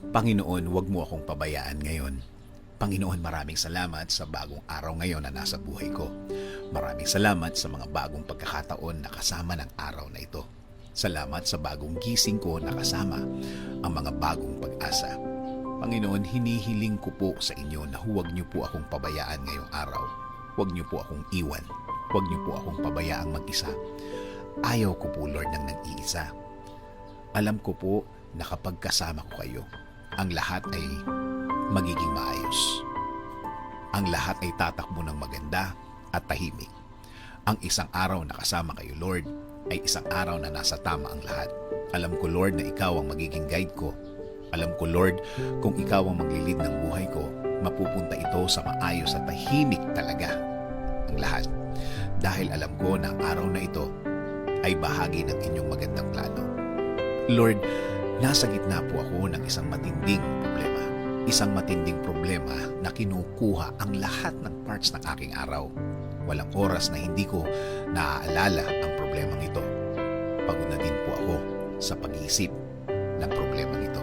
Panginoon, huwag mo akong pabayaan ngayon. Panginoon, maraming salamat sa bagong araw ngayon na nasa buhay ko. Maraming salamat sa mga bagong pagkakataon na kasama ng araw na ito. Salamat sa bagong gising ko na kasama ang mga bagong pag-asa. Panginoon, hinihiling ko po sa inyo na huwag niyo po akong pabayaan ngayong araw. Huwag niyo po akong iwan. Huwag niyo po akong pabayaang mag-isa. Ayaw ko po, Lord, ng nag-iisa. Alam ko po na kapag kasama ko kayo, ang lahat ay magiging maayos. Ang lahat ay tatakbo ng maganda at tahimik. Ang isang araw na kasama kayo, Lord, ay isang araw na nasa tama ang lahat. Alam ko, Lord, na ikaw ang magiging guide ko. Alam ko, Lord, kung ikaw ang maglilid ng buhay ko, mapupunta ito sa maayos at tahimik talaga ang lahat. Dahil alam ko na ang araw na ito ay bahagi ng inyong magandang plano. Lord, nasa gitna po ako ng isang matinding problema. Isang matinding problema na kinukuha ang lahat ng parts ng aking araw. Walang oras na hindi ko naaalala ang problemang ito. Pagod na din po ako sa pag-iisip ng problemang ito.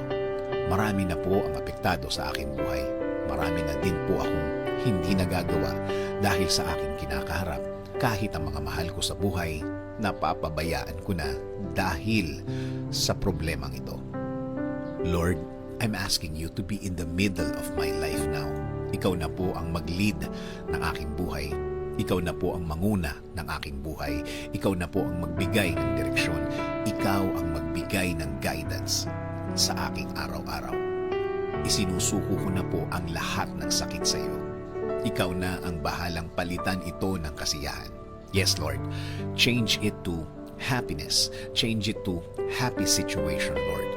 Marami na po ang apektado sa aking buhay. Marami na din po akong hindi nagagawa dahil sa aking kinakaharap. Kahit ang mga mahal ko sa buhay, napapabayaan ko na dahil sa problemang ito. Lord, I'm asking you to be in the middle of my life now. Ikaw na po ang mag-lead ng aking buhay. Ikaw na po ang manguna ng aking buhay. Ikaw na po ang magbigay ng direksyon. Ikaw ang magbigay ng guidance sa aking araw-araw. Isinusuko ko na po ang lahat ng sakit sa iyo. Ikaw na ang bahalang palitan ito ng kasiyahan. Yes, Lord. Change it to happiness. Change it to happy situation, Lord.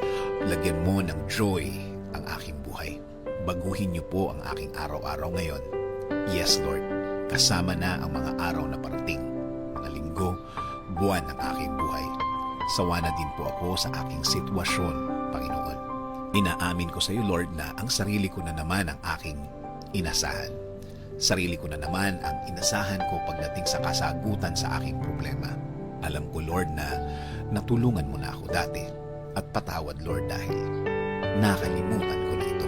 Lagyan mo ng joy ang aking buhay. Baguhin niyo po ang aking araw-araw ngayon. Yes, Lord. Kasama na ang mga araw na parating, mga linggo, buwan ng aking buhay. Sawa na din po ako sa aking sitwasyon, Panginoon. Inaamin ko sa iyo, Lord, na ang sarili ko na naman ang aking inasahan. Sarili ko na naman ang inasahan ko pagdating sa kasagutan sa aking problema. Alam ko, Lord, na natulungan mo na ako dati. At patawad, Lord, dahil nakalimutan ko na ito.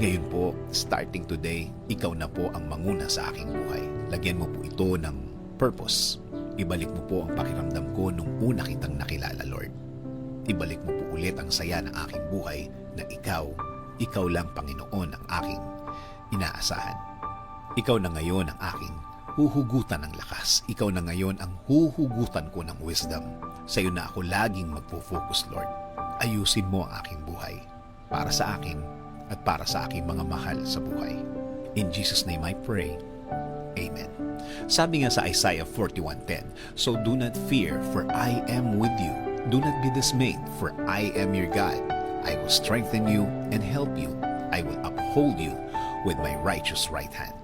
Ngayon po, starting today, ikaw na po ang manguna sa aking buhay. Lagyan mo po ito ng purpose. Ibalik mo po ang pakiramdam ko nung una kitang nakilala, Lord. Ibalik mo po ulit ang saya ng aking buhay na ikaw lang, Panginoon, ang aking inaasahan. Ikaw na ngayon ang aking huhugutan ng lakas. Ikaw na ngayon ang huhugutan ko ng wisdom. Sa iyo na ako laging magpo-focus, Lord. Ayusin mo ang aking buhay para sa akin at para sa aking mga mahal sa buhay. In Jesus' name I pray. Amen. Sabi nga sa Isaiah 41:10, "So do not fear, for I am with you. Do not be dismayed, for I am your God. I will strengthen you and help you. I will uphold you with my righteous right hand."